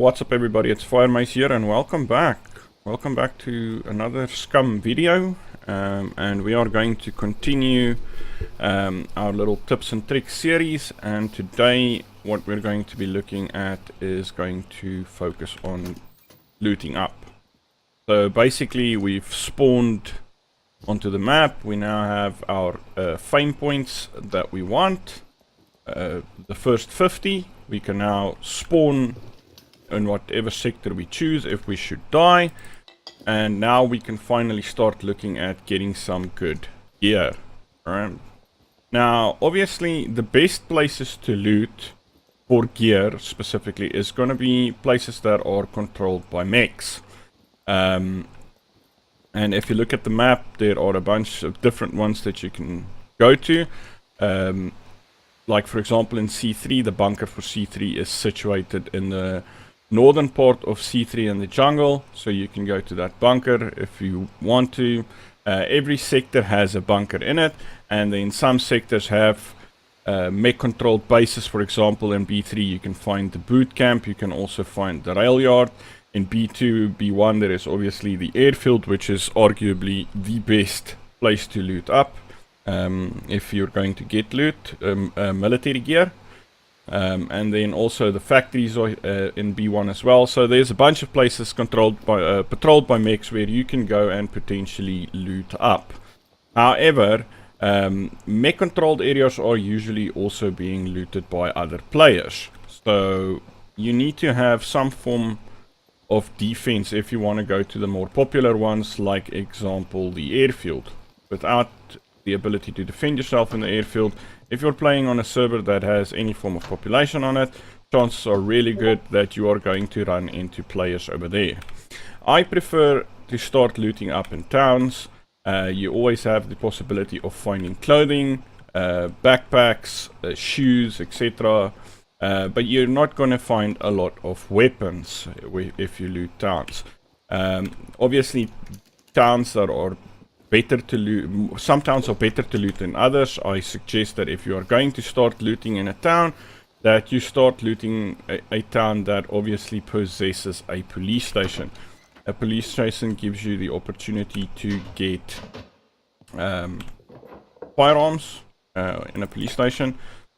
What's up everybody, it's Firemace here and welcome back. Welcome back to another Scum video, and we are going to continue our little tips and tricks series, and today what we're going to be looking at is going to focus on looting up. So basically we've spawned onto the map, we now have our fame points that we want, the first 50. We can now spawn in whatever sector we choose if we should die, and now we can finally start looking at getting some good gear. Alright, now obviously the best places to loot for gear specifically is going to be places that are controlled by mechs, and if you look at the map there are a bunch of different ones that you can go to. Like for example in C3, the bunker for C3 is situated in the northern part of C3 in the jungle, so you can go to that bunker if you want to. Every sector has a bunker in it, and then some sectors have mech controlled bases. For example in B3 you can find the boot camp, you can also find the rail yard. In B2, B1 there is obviously the airfield, which is arguably the best place to loot up if you're going to get loot, military gear. And then also the factories are in B1 as well. So there's a bunch of places controlled by patrolled by mechs where you can go and potentially loot up. However, mech controlled areas are usually also being looted by other players, so you need to have some form of defense if you want to go to the more popular ones, like example the airfield. Without the ability to defend yourself in the airfield, if you're playing on a server that has any form of population on it, chances are really good that you are going to run into players over there. I prefer to start looting up in towns. You always have the possibility of finding clothing, backpacks, shoes, etc. But you're not going to find a lot of weapons if you loot towns. Obviously towns that are better to loot, some towns are better to loot than others. I suggest that if you are going to start looting in a town, that you start looting a town that obviously possesses a police station. A police station gives you the opportunity to get firearms in a police station,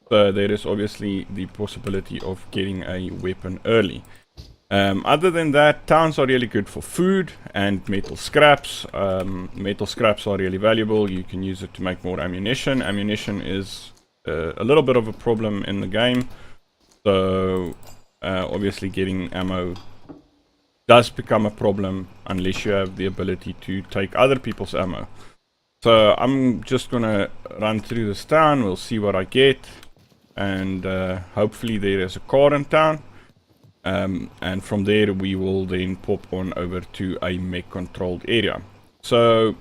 so there is obviously the possibility of getting a weapon early. Other than that, towns are really good for food and metal scraps. Metal scraps are really valuable. You can use it to make more ammunition. Ammunition is a little bit of a problem in the game, so obviously getting ammo does become a problem unless you have the ability to take other people's ammo. So I'm just gonna run through this town, we'll see what I get, and hopefully there is a car in town. And from there we will then pop on over to a mech controlled area. So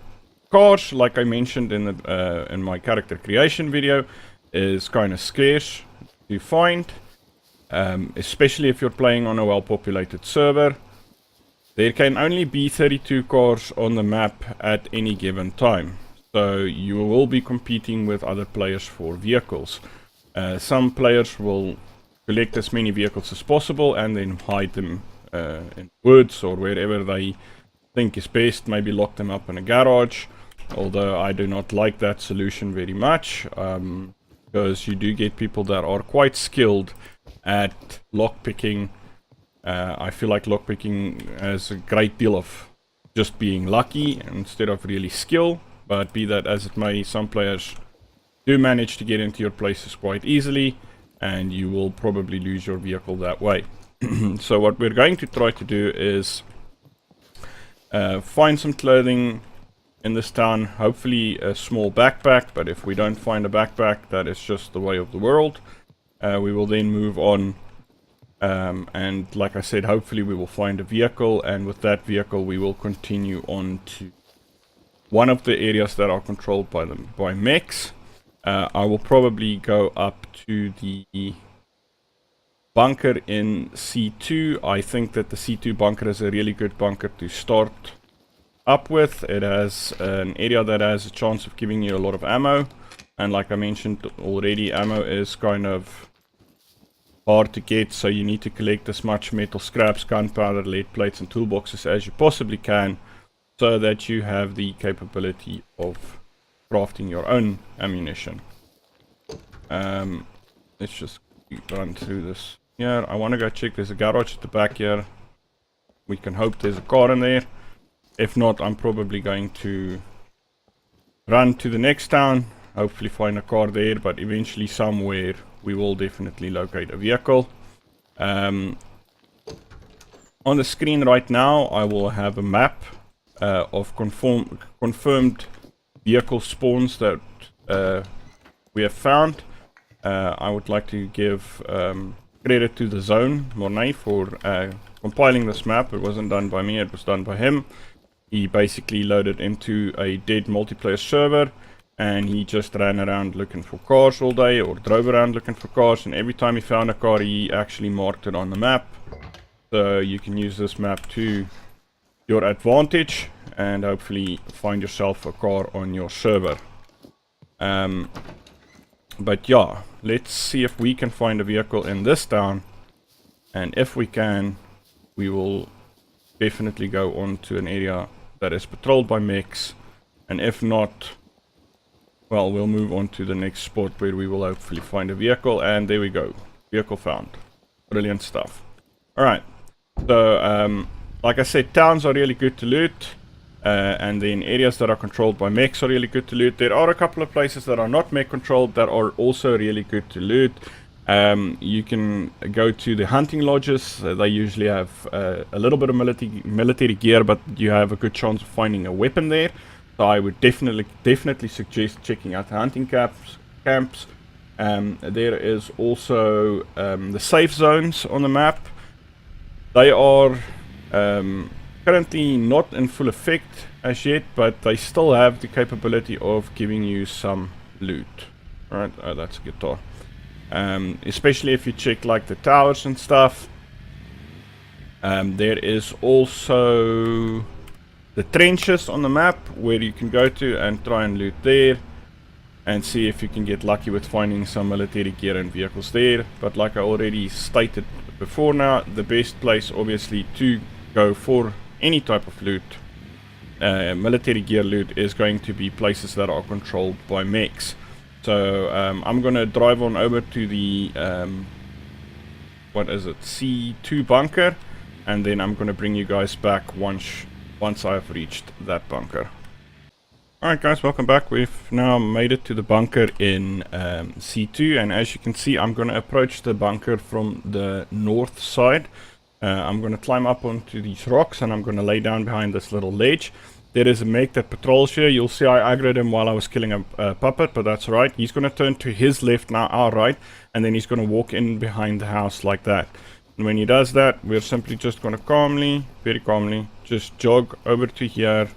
cars, like I mentioned in the in my character creation video, is kind of scarce to find, especially if you're playing on a well populated server. There can only be 32 cars on the map at any given time, so you will be competing with other players for vehicles. Some players will collect as many vehicles as possible and then hide them in woods or wherever they think is best, maybe lock them up in a garage, although I do not like that solution very much, because you do get people that are quite skilled at lockpicking. I feel like lockpicking has a great deal of just being lucky instead of really skill, but be that as it may, some players do manage to get into your places quite easily, and you will probably lose your vehicle that way. So what we're going to try to do is find some clothing in this town, hopefully a small backpack, but if we don't find a backpack, that is just the way of the world. We will then move on, and like I said, hopefully we will find a vehicle, and with that vehicle we will continue on to one of the areas that are controlled by mechs. I will probably go up to the bunker in C2. I think that the C2 bunker is a really good bunker to start up with. It has an area that has a chance of giving you a lot of ammo, and like I mentioned already, ammo is kind of hard to get, so you need to collect as much metal scraps, gunpowder, lead plates and toolboxes as you possibly can, so that you have the capability of crafting your own ammunition. Let's just run through this here. I want to go check. There's a garage at the back here. We can hope there's a car in there. If not, I'm probably going to run to the next town, hopefully find a car there, but eventually somewhere we will definitely locate a vehicle. On the screen right now I will have a map of confirmed vehicle spawns that we have found. I would like to give credit to the zone, Mornay, for compiling this map. It wasn't done by me, it was done by him. He basically loaded into a dead multiplayer server and he just ran around looking for cars all day, or drove around looking for cars, and every time he found a car he actually marked it on the map. So you can use this map to your advantage and hopefully find yourself a car on your server. But yeah, let's see if we can find a vehicle in this town, and if we can, we will definitely go on to an area that is patrolled by mechs, and if not, well, we'll move on to the next spot where we will hopefully find a vehicle. And there we go, vehicle found. Brilliant stuff. Alright, so like I said, towns are really good to loot, and then areas that are controlled by mechs are really good to loot. There are a couple of places that are not mech controlled that are also really good to loot. You can go to the hunting lodges. They usually have a little bit of military gear, but you have a good chance of finding a weapon there. So I would definitely suggest checking out the hunting camps. There is also the safe zones on the map. They are currently not in full effect as yet, but they still have the capability of giving you some loot. Alright, oh, that's a guitar. Especially if you check like the towers and stuff. There is also the trenches on the map where you can go to and try and loot there and see if you can get lucky with finding some military gear and vehicles there. But like I already stated before now, the best place obviously to go for any type of loot, military gear loot, is going to be places that are controlled by mechs. So I'm gonna drive on over to the what is it, C2 bunker, and then I'm gonna bring you guys back once I've reached that bunker. Alright guys, welcome back. We've now made it to the bunker in C2, and as you can see, I'm gonna approach the bunker from the north side. I'm gonna climb up onto these rocks and I'm gonna lay down behind this little ledge. There is a mech that patrols here. You'll see I aggroed him while I was killing a puppet, but that's right. He's going to turn to his left, now our right, and then he's going to walk in behind the house like that. And when he does that, we're simply just going to calmly, very calmly, just jog over to here,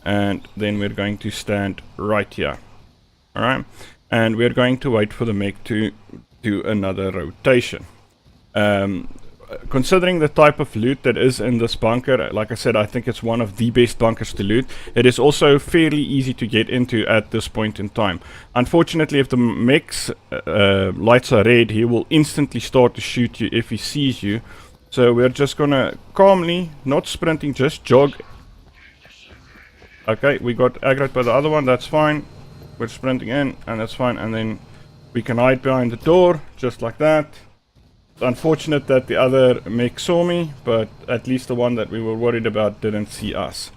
and then we're going to stand right here. Alright? And we're going to wait for the mech to do another rotation. Considering the type of loot that is in this bunker, like I said, I think it's one of the best bunkers to loot. It is also fairly easy to get into at this point in time. Unfortunately, if the mech's lights are red, he will instantly start to shoot you if he sees you. So we're just gonna calmly, not sprinting, just jog. Okay, we got aggroed by the other one, that's fine. We're sprinting in, and that's fine, and then we can hide behind the door, just like that. It's unfortunate that the other mech saw me, but at least the one that we were worried about didn't see us.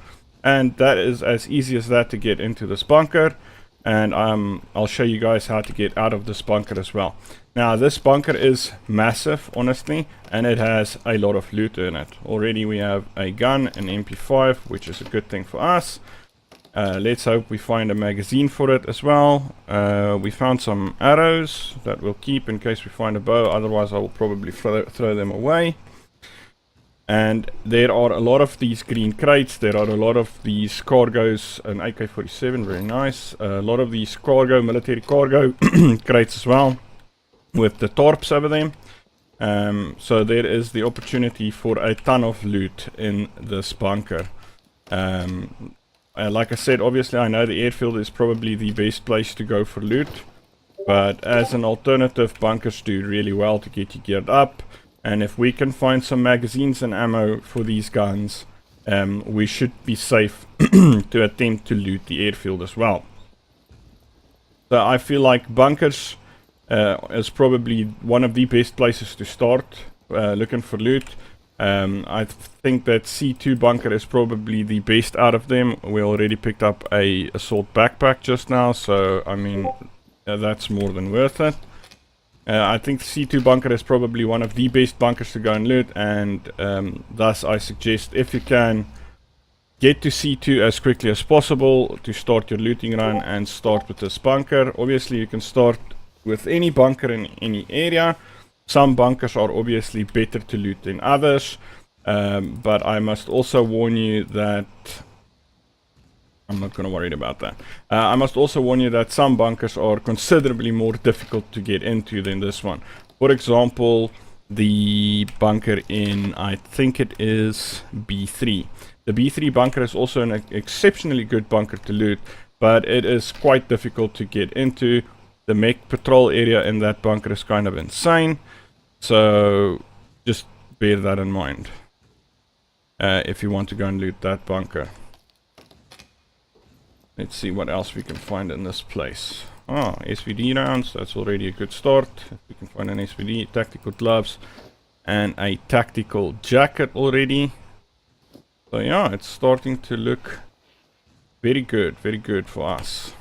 And that is as easy as that to get into this bunker. And I'll show you guys how to get out of this bunker as well. Now this bunker is massive, honestly, and it has a lot of loot in it. Already we have a gun, an MP5, which is a good thing for us. Let's hope we find a magazine for it as well. We found some arrows that we'll keep in case we find a bow, otherwise I will probably throw them away. And there are a lot of these green crates, there are a lot of these cargoes, an AK-47, very nice. A lot of these cargo, military cargo crates as well, with the tarps over them. So there is the opportunity for a ton of loot in this bunker. Like I said, obviously I know the airfield is probably the best place to go for loot. But as an alternative, bunkers do really well to get you geared up. And if we can find some magazines and ammo for these guns, we should be safe to attempt to loot the airfield as well. So I feel like bunkers is probably one of the best places to start looking for loot. I think that C2 bunker is probably the best out of them. We already picked up a assault backpack just now, so I mean that's more than worth it. I think C2 bunker is probably one of the best bunkers to go and loot, and thus I suggest, if you can, get to C2 as quickly as possible to start your looting run and start with this bunker. Obviously you can start with any bunker in any area. Some bunkers are obviously better to loot than others, but I must also warn you that I'm not going to worry about that. I must also warn you that some bunkers are considerably more difficult to get into than this one. For example, the bunker in, I think it is B3. The B3 bunker is also an exceptionally good bunker to loot, but it is quite difficult to get into. The mech patrol area in that bunker is kind of insane, so just bear that in mind if you want to go and loot that bunker. Let's see what else we can find in this place. Ah, SVD rounds, that's already a good start. If we can find an SVD, tactical gloves, and a tactical jacket already. So yeah, it's starting to look very good for us.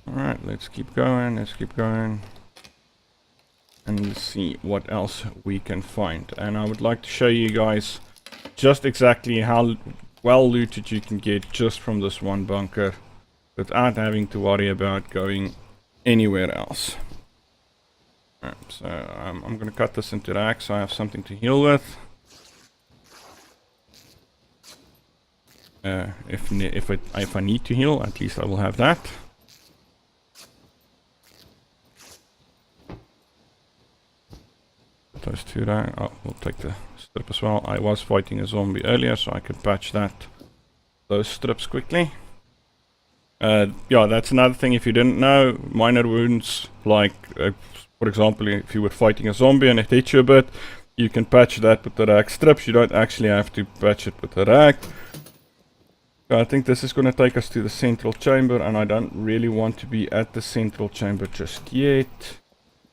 Alright, let's keep going, and let's see what else we can find. And I would like to show you guys just exactly how well looted you can get just from this one bunker without having to worry about going anywhere else. Alright, so I'm going to cut this into racks so I have something to heal with. If I need to heal, at least I will have that. Those two there. Oh, we'll take the strip as well. I was fighting a zombie earlier, so I could patch those strips quickly. Yeah, that's another thing. If you didn't know, minor wounds, like for example, if you were fighting a zombie and it hit you a bit, you can patch that with the rag strips. You don't actually have to patch it with the rag. So I think this is going to take us to the central chamber, and I don't really want to be at the central chamber just yet.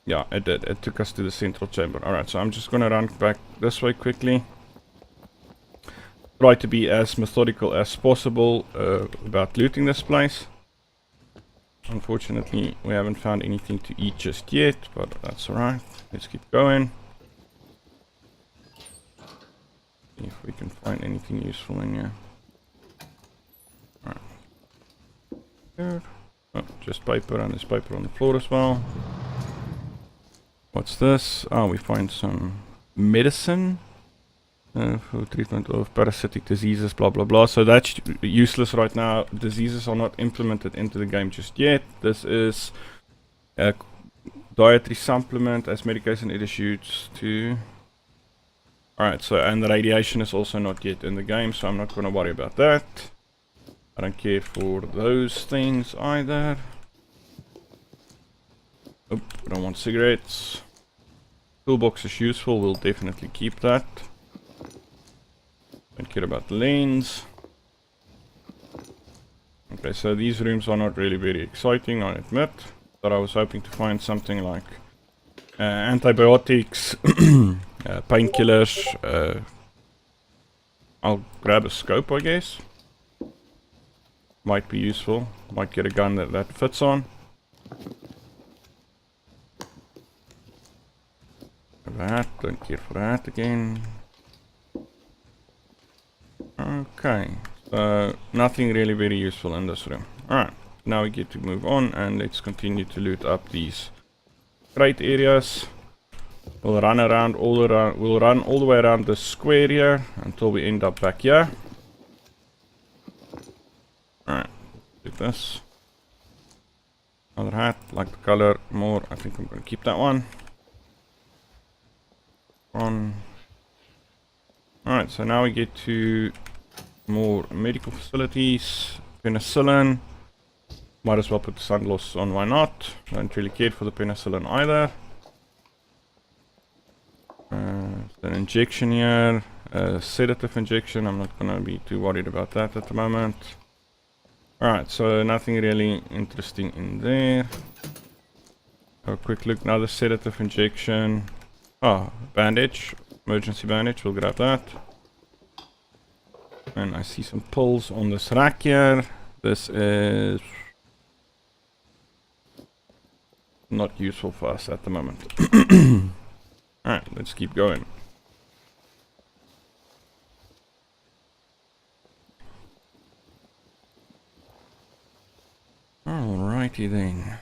Yeah, it did. It took us to the central chamber. Alright, so I'm just going to run back this way quickly. Try to be as methodical as possible about looting this place. Unfortunately, we haven't found anything to eat just yet, but that's alright. Let's keep going. See if we can find anything useful in here. Alright. Good. Oh, just paper, and there's paper on the floor as well. What's this? Oh, we find some medicine for treatment of parasitic diseases, blah blah blah. So that's useless right now. Diseases are not implemented into the game just yet. This is a dietary supplement as medication it is used to. Alright, so and the radiation is also not yet in the game, so I'm not going to worry about that. I don't care for those things either. Oh, I don't want cigarettes. Toolbox is useful, we'll definitely keep that. Don't care about the lanes. Okay, so these rooms are not really very exciting, I admit. But I was hoping to find something like antibiotics, painkillers. I'll grab a scope, I guess. Might be useful. Might get a gun that fits on. That, don't care for that again. Okay, so nothing really very useful in this room. Alright, now we get to move on and let's continue to loot up these crate areas. We'll run all the way around the square here until we end up back here. Alright, do this. Another hat, like the color more. I think I'm going to keep that one. Alright, so now we get to more medical facilities. Penicillin. Might as well put the sunglasses on, why not? Don't really care for the penicillin either. An injection here, a sedative injection. I'm not gonna be too worried about that at the moment. Alright, so nothing really interesting in there. Have a quick look, another sedative injection. Oh, bandage, emergency bandage, we'll grab that. And I see some pills on this rack here. This is not useful for us at the moment. Alright, let's keep going. Alrighty then.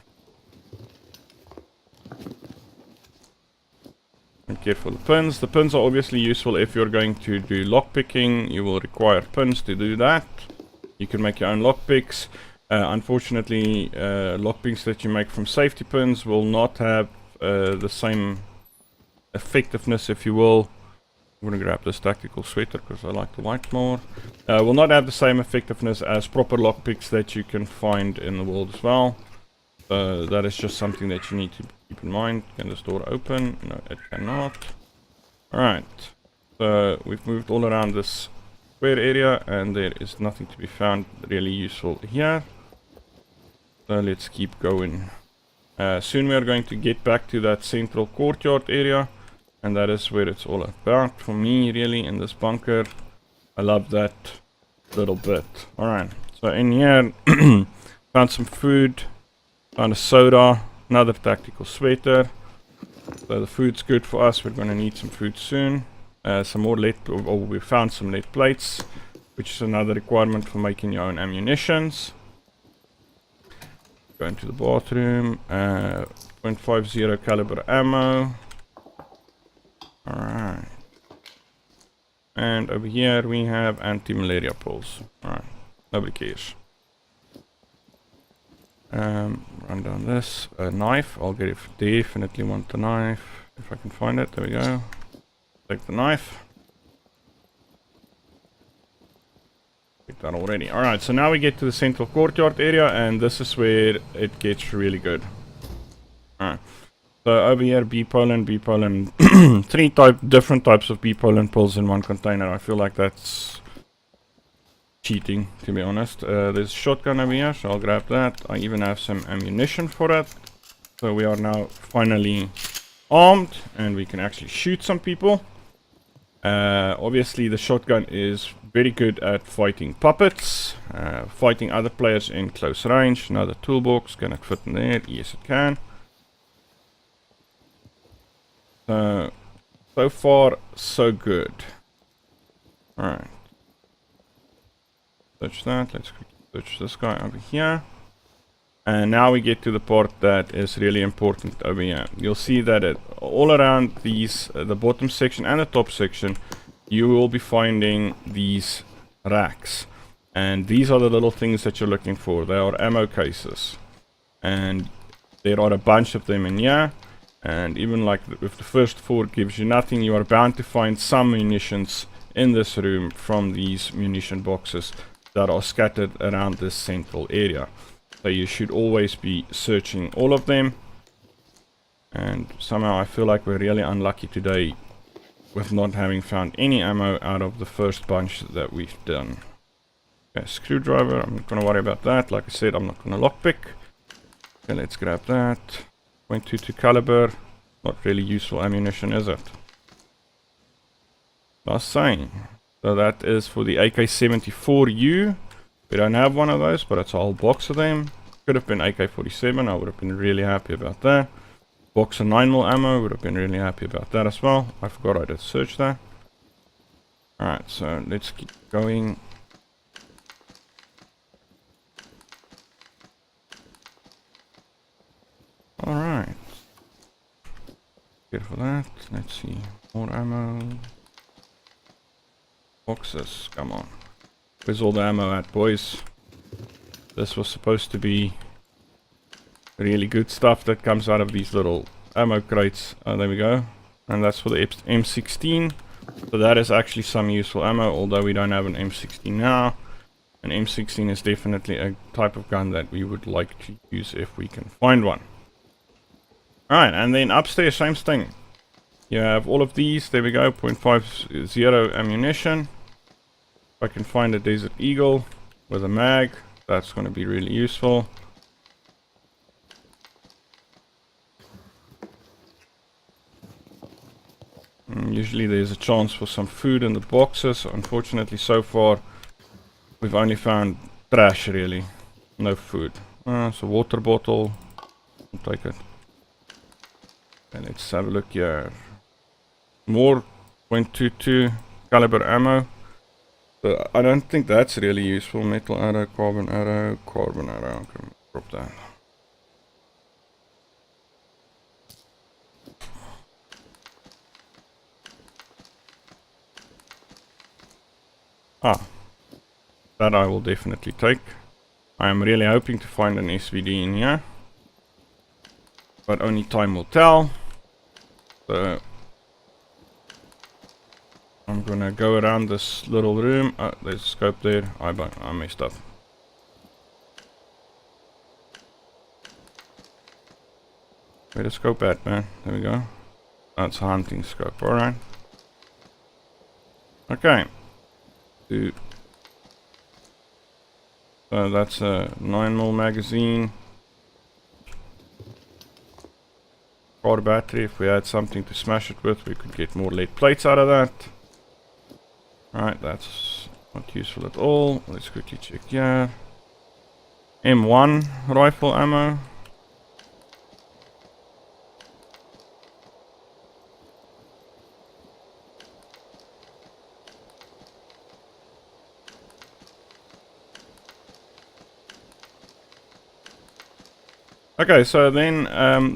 And careful the pins. The pins are obviously useful if you're going to do lockpicking. You will require pins to do that. You can make your own lockpicks. Unfortunately, lockpicks that you make from safety pins will not have the same effectiveness, if you will. I'm gonna grab this tactical sweater because I like the white more. Will not have the same effectiveness as proper lockpicks that you can find in the world as well. That is just something that you need to keep in mind. Can this door open? No, it cannot. Alright, so we've moved all around this square area and there is nothing to be found really useful here. So let's keep going. Soon we are going to get back to that central courtyard area, and that is where it's all about for me really in this bunker. I love that little bit. Alright, so in here found some food, found a soda, another tactical sweater. So the food's good for us, we're going to need some food soon. Some more lead, or we found some lead plates, which is another requirement for making your own ammunitions. Go into the bathroom. 0.50 caliber ammo. Alright. And over here we have anti-malaria pills. Alright. Nobody cares. Run down this. A knife. I'll get it. Definitely want the knife. If I can find it. There we go. Take the knife. Take that already. Alright, so now we get to the central courtyard area, and this is where it gets really good. Alright. So over here, B pollen. Three different types of B pollen pills in one container. I feel like that's cheating, to be honest. There's a shotgun over here, so I'll grab that. I even have some ammunition for it. So we are now finally armed, and we can actually shoot some people. Obviously the shotgun is very good at fighting puppets, fighting other players in close range. Another toolbox, can it fit in there? Yes it can. So far so good. Alright, search that. Let's search this guy over here. And now we get to the part that is really important over here. You'll see that all around these, the bottom section and the top section, you will be finding these racks. And these are the little things that you're looking for. They are ammo cases. And there are a bunch of them in here. And even like if the first 4 gives you nothing, you are bound to find some munitions in this room from these munition boxes that are scattered around this central area. So you should always be searching all of them. And somehow I feel like we're really unlucky today with not having found any ammo out of the first bunch that we've done. Okay, screwdriver, I'm not going to worry about that. Like I said, I'm not going to lockpick. Okay, let's grab that. 0.22 caliber. Not really useful ammunition, is it? Last saying. So that is for the AK-74U. We don't have one of those, but it's a whole box of them. Could have been AK-47, I would have been really happy about that. Box of 9mm ammo, would have been really happy about that as well. I forgot I did search that. Alright, so let's keep going. Alright. Good for that. Let's see. More ammo. Boxes, come on. Where's all the ammo at, boys? This was supposed to be really good stuff that comes out of these little ammo crates. There we go. And that's for the M16. So that is actually some useful ammo, although we don't have an M16 now. An M16 is definitely a type of gun that we would like to use if we can find one. Alright, and then upstairs, same thing. You have all of these. There we go, .50 ammunition. If I can find a Desert Eagle with a mag, that's going to be really useful. Usually there's a chance for some food in the boxes. Unfortunately, so far we've only found trash, really. No food. It's a water bottle. I'll take it. And let's have a look here. More .22 caliber ammo. But I don't think that's really useful. Metal arrow, carbon arrow, carbon arrow. Okay, drop that. That I will definitely take. I am really hoping to find an SVD in here, but only time will tell. So I'm gonna go around this little room. Oh, there's a scope there. I messed up. Where's the scope at, man? There we go. That's a hunting scope. Alright. Okay. So that's a 9mm magazine. Car battery. If we had something to smash it with, we could get more lead plates out of that. Alright, that's not useful at all. Let's quickly check here. M1 rifle ammo. Okay, so then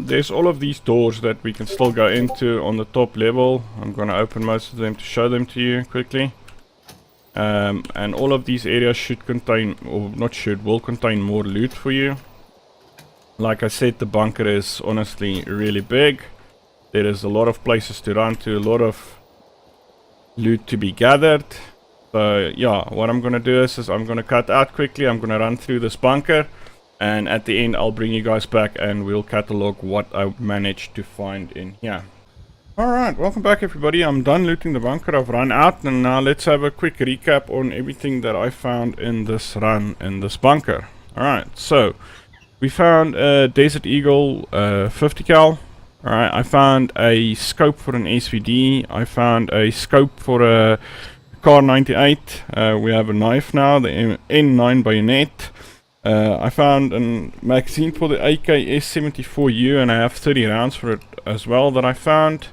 there's all of these doors that we can still go into on the top level. I'm going to open most of them to show them to you quickly. And all of these areas should contain, or not should, will contain more loot for you. Like I said, the bunker is honestly really big. There is a lot of places to run to, a lot of loot to be gathered. So yeah, what I'm going to do is I'm going to cut out quickly. I'm going to run through this bunker. And at the end, I'll bring you guys back and we'll catalog what I managed to find in here. Alright, welcome back everybody. I'm done looting the bunker. I've run out, and now let's have a quick recap on everything that I found in this run in this bunker. Alright, so we found a Desert Eagle 50 cal. Alright, I found a scope for an SVD. I found a scope for a Kar 98. We have a knife now, the N9 bayonet. I found a magazine for the AK-74U, and I have 30 rounds for it as well that I found.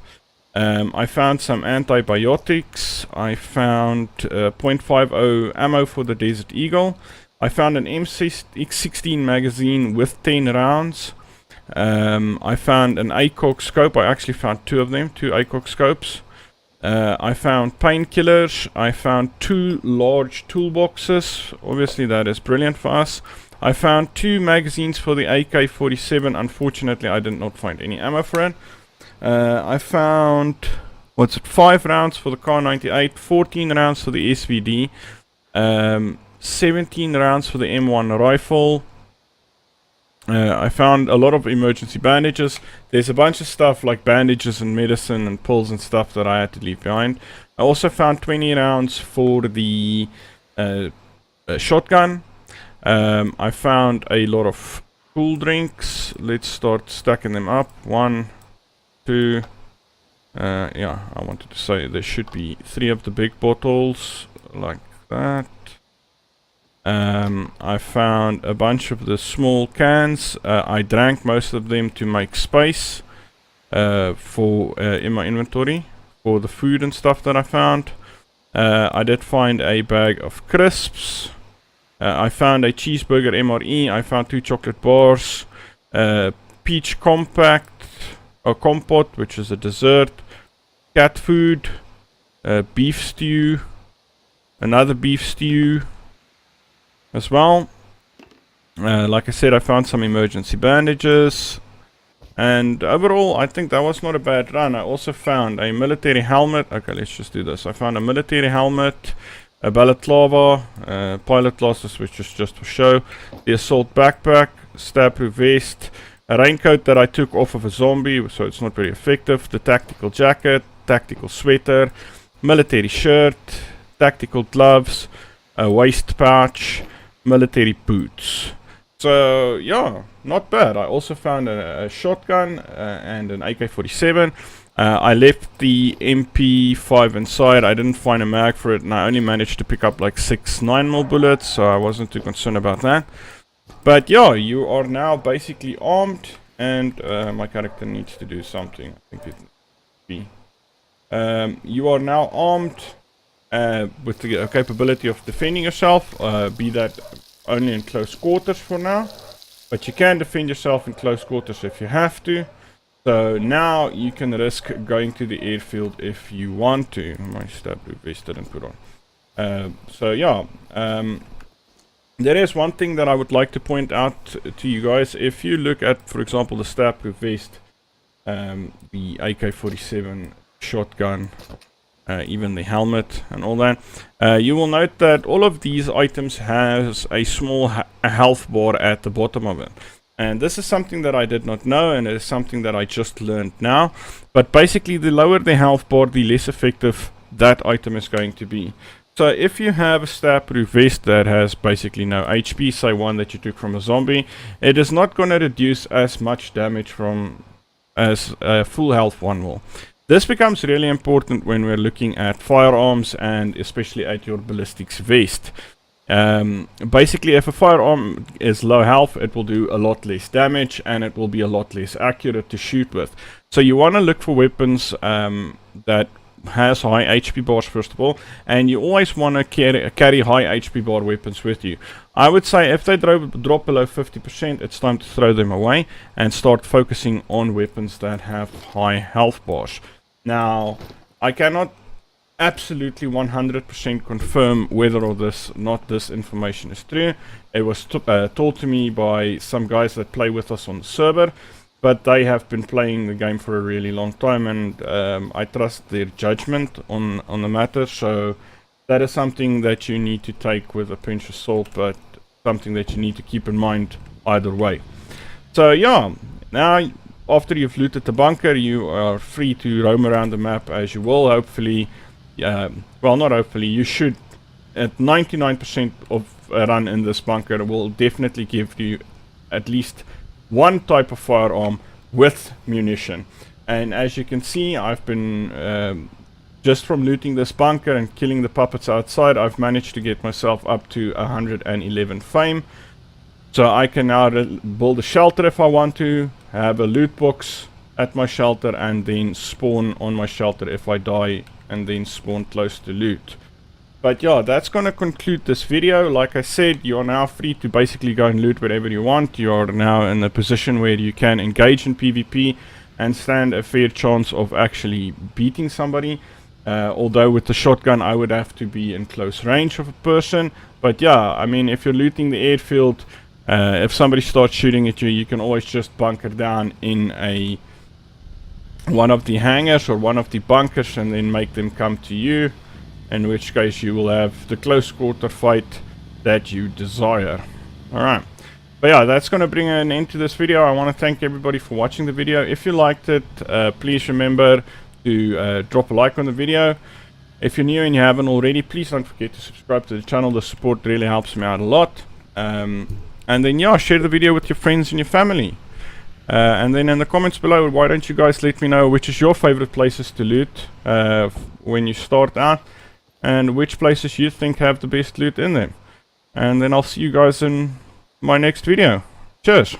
I found some antibiotics. I found .50 ammo for the Desert Eagle. I found an M16 magazine with 10 rounds. I found an ACOG scope. I actually found two of them, two ACOG scopes. I found painkillers. I found 2 large toolboxes. Obviously that is brilliant for us. I found 2 magazines for the AK-47. Unfortunately I did not find any ammo for it. I found 5 rounds for the Kar 98, 14 rounds for the SVD, 17 rounds for the M1 rifle. I found a lot of emergency bandages. There's a bunch of stuff like bandages and medicine and pills and stuff that I had to leave behind. I also found 20 rounds for the shotgun. I found a lot of cool drinks. Let's start stacking them up. 1, 2. Yeah, I wanted to say there should be 3 of the big bottles like that. I found a bunch of the small cans. I drank most of them to make space for in my inventory for the food and stuff that I found. I did find a bag of crisps. I found a cheeseburger MRE. I found 2 chocolate bars, peach compact or compote, which is a dessert, cat food, beef stew, another beef stew as well. Like I said, I found some emergency bandages, and overall I think that was not a bad run. I also found a military helmet. Okay, let's just do this. I found a military helmet, a balaclava, pilot glasses, which is just for show, the assault backpack, stab-proof vest, a raincoat that I took off of a zombie, so it's not very effective, the tactical jacket, tactical sweater, military shirt, tactical gloves, a waist pouch, military boots. So yeah, not bad. I also found a shotgun and an AK-47. I left the MP5 inside. I didn't find a mag for it, and I only managed to pick up like 6 9mm bullets, so I wasn't too concerned about that. But yeah, you are now basically armed, and my character needs to do something. I think it be. You are now armed with the capability of defending yourself, be that only in close quarters for now. But you can defend yourself in close quarters if you have to. So now you can risk going to the airfield if you want to. My stab-proof vest didn't put on. So yeah, there is one thing that I would like to point out to you guys. If you look at, for example, the stab-proof vest, the AK-47 shotgun, even the helmet and all that, you will note that all of these items has a small health bar at the bottom of it. And this is something that I did not know, and it is something that I just learned now. But basically, the lower the health bar, the less effective that item is going to be. So if you have a stab-proof vest that has basically no HP, say one that you took from a zombie, it is not going to reduce as much damage from as a full health one will. This becomes really important when we're looking at firearms, and especially at your ballistics vest. Basically, if a firearm is low health, it will do a lot less damage, and it will be a lot less accurate to shoot with. So you want to look for weapons that has high HP bars first of all, and you always want to carry high HP bar weapons with you. I would say if they drop below 50%, it's time to throw them away and start focusing on weapons that have high health bars. Now, I cannot absolutely 100% confirm whether or not this information is true. It was told to me by some guys that play with us on the server, but they have been playing the game for a really long time, and I trust their judgment on the matter. So that is something that you need to take with a pinch of salt, but something that you need to keep in mind either way. So yeah, now after you've looted the bunker, you are free to roam around the map as you will. Hopefully, well, not hopefully, you should, at 99% of a run in this bunker will definitely give you at least one type of firearm with munition. And as you can see, I've been just from looting this bunker and killing the puppets outside, I've managed to get myself up to 111 fame. So I can now build a shelter if I want to, have a loot box at my shelter, and then spawn on my shelter if I die, and then spawn close to loot. But yeah, that's gonna conclude this video. Like I said, you are now free to basically go and loot whatever you want. You are now in a position where you can engage in PvP and stand a fair chance of actually beating somebody. Although with the shotgun I would have to be in close range of a person. But yeah, I mean, if you're looting the airfield, if somebody starts shooting at you, you can always just bunker down in one of the hangars or one of the bunkers and then make them come to you, in which case you will have the close quarter fight that you desire. Alright, but yeah, that's going to bring an end to this video. I want to thank everybody for watching the video. If you liked it, please remember to drop a like on the video. If you're new and you haven't already, please don't forget to subscribe to the channel. The support really helps me out a lot. And then yeah, share the video with your friends and your family. And then in the comments below, why don't you guys let me know which is your favorite places to loot when you start out, and which places you think have the best loot in them. And then I'll see you guys in my next video. Cheers!